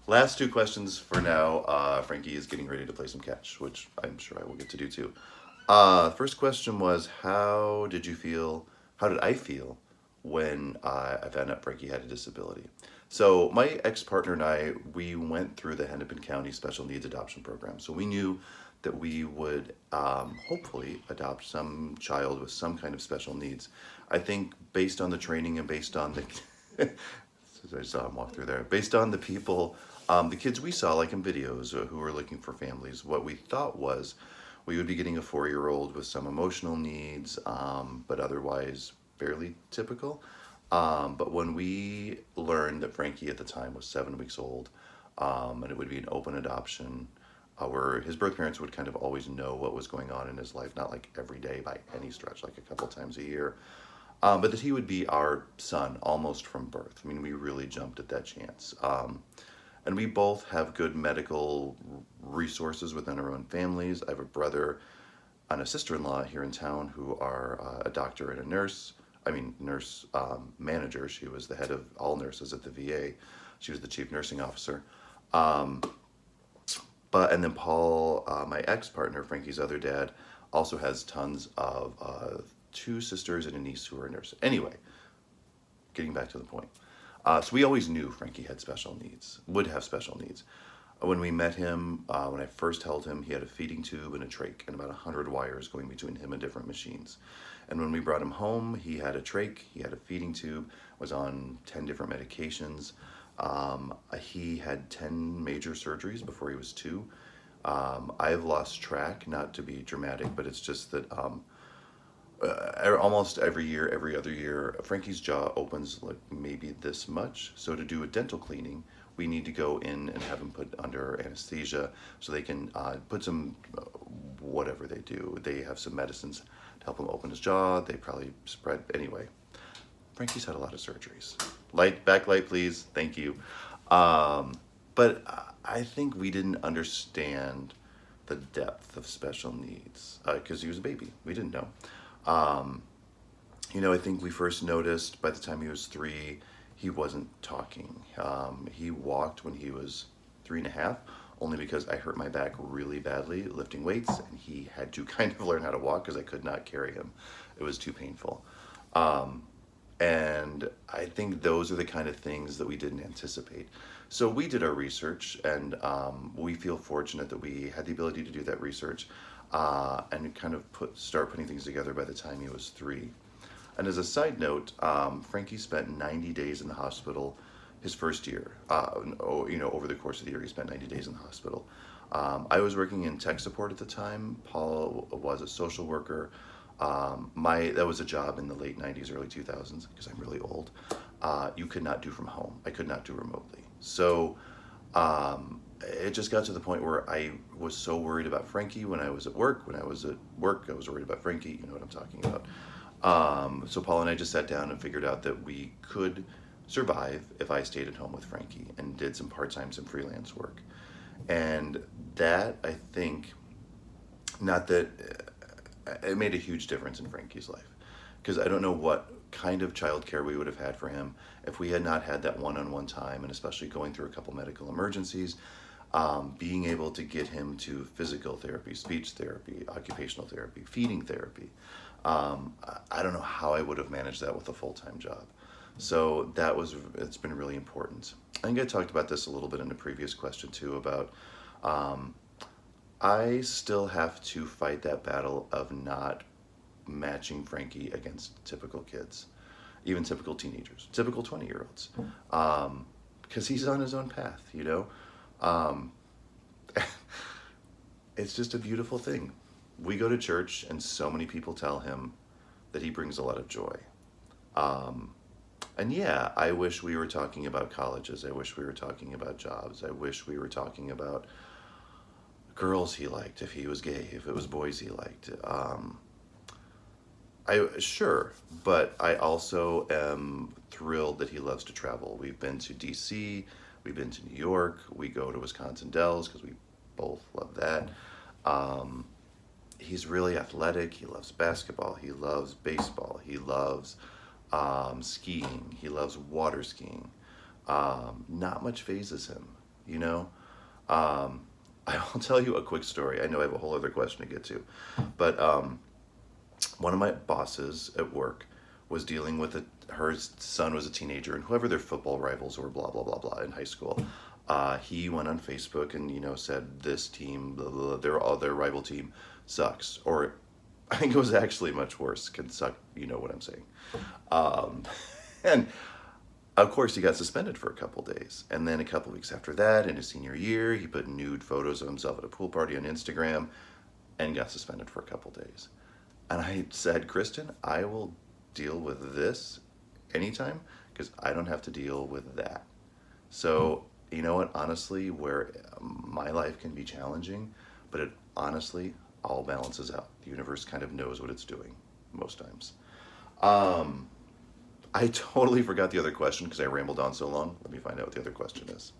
Last two questions for now. Frankie is getting ready to play some catch, which I'm sure I will get to do too. First question was, how did you feel? How did I feel when I found out Frankie had a disability? So my ex-partner and I, we went through the Hennepin County Special Needs Adoption Program. So we knew that we would hopefully adopt some child with some kind of special needs. I think based on the training and based on the I saw him walk through there. Based on the people, the kids we saw, like in videos, who were looking for families, what we thought was we would be getting a 4-year-old with some emotional needs, but otherwise fairly typical. But when we learned that Frankie at the time was 7 weeks old, and it would be an open adoption, where his birth parents would kind of always know what was going on in his life, not like every day by any stretch, like a couple times a year, but that he would be our son almost from birth. I mean, we really jumped at that chance. And we both have good medical resources within our own families. I have a brother and a sister-in-law here in town who are a doctor and a nurse. I mean, nurse manager. She was the head of all nurses at the VA. She was the chief nursing officer. Um, and then Paul, my ex-partner, Frankie's other dad, also has tons of two sisters and a niece who are nurses. Anyway, getting back to the point. So we always knew Frankie had special needs, would have special needs. When we met him, when I first held him, he had a feeding tube and a trach and about 100 wires going between him and different machines. And when we brought him home, he had a trach, he had a feeding tube, was on 10 different medications. He had 10 major surgeries before he was 2. I've lost track, not to be dramatic, but it's just that almost every year, every other year, Frankie's jaw opens like maybe this much. So to do a dental cleaning, we need to go in and have him put under anesthesia so they can put some, whatever they do. They have some medicines to help him open his jaw. They probably spread, anyway. Frankie's had a lot of surgeries. Backlight, please. Thank you. But I think we didn't understand the depth of special needs because he was a baby. We didn't know. Um, I think we first noticed by the time he was 3, he wasn't talking. He walked when he was 3.5, only because I hurt my back really badly lifting weights, and he had to kind of learn how to walk because I could not carry him. It was too painful. Um, and I think those are the kind of things that we didn't anticipate. So we did our research, and we feel fortunate that we had the ability to do that research and kind of start putting things together by the time he was 3. And as a side note, Frankie spent 90 days in the hospital his first year. Over the course of the year, he spent 90 days in the hospital. I was working in tech support at the time. Paul was a social worker. That was a job in the late 90s, early 2000s, because I'm really old. You could not do from home. I could not do remotely. So it just got to the point where I was so worried about Frankie when I was at work. When I was at work, I was worried about Frankie. You know what I'm talking about. So Paul and I just sat down and figured out that we could survive if I stayed at home with Frankie and did some part-time, some freelance work. And that, I think, not that it made a huge difference in Frankie's life, because I don't know what kind of childcare we would have had for him if we had not had that one-on-one time, and especially going through a couple medical emergencies, being able to get him to physical therapy, speech therapy, occupational therapy, feeding therapy. I don't know how I would have managed that with a full-time job. So it's been really important. I think I talked about this a little bit in a previous question too, about I still have to fight that battle of not matching Frankie against typical kids, even typical teenagers, typical 20-year-olds, because he's on his own path, Um, it's just a beautiful thing. We go to church, and so many people tell him that he brings a lot of joy. Um, and yeah, I wish we were talking about colleges. I wish we were talking about jobs. I wish we were talking about girls he liked, if he was gay, if it was boys he liked. Sure, but I also am thrilled that he loves to travel. We've been to DC, we've been to New York, we go to Wisconsin Dells because we both love that. Um, he's really athletic. He loves basketball. He loves baseball. He loves skiing. He loves water skiing. Not much phases him. you know? Um, I will tell you a quick story. I know I have a whole other question to get to, but one of my bosses at work was dealing with her son was a teenager, and whoever their football rivals were, blah blah blah blah, in high school. He went on Facebook and said this team, blah, blah, blah, their rival team sucks, or I think it was actually much worse. Can suck, you know what I'm saying? Um, and of course, he got suspended for a couple days. And then a couple weeks after that, in his senior year, he put nude photos of himself at a pool party on Instagram and got suspended for a couple days. And I said, Kristen, I will deal with this anytime because I don't have to deal with that. So, you know what? Honestly, where my life can be challenging, but it honestly all balances out. The universe kind of knows what it's doing most times. Um, I totally forgot the other question because I rambled on so long. Let me find out what the other question is.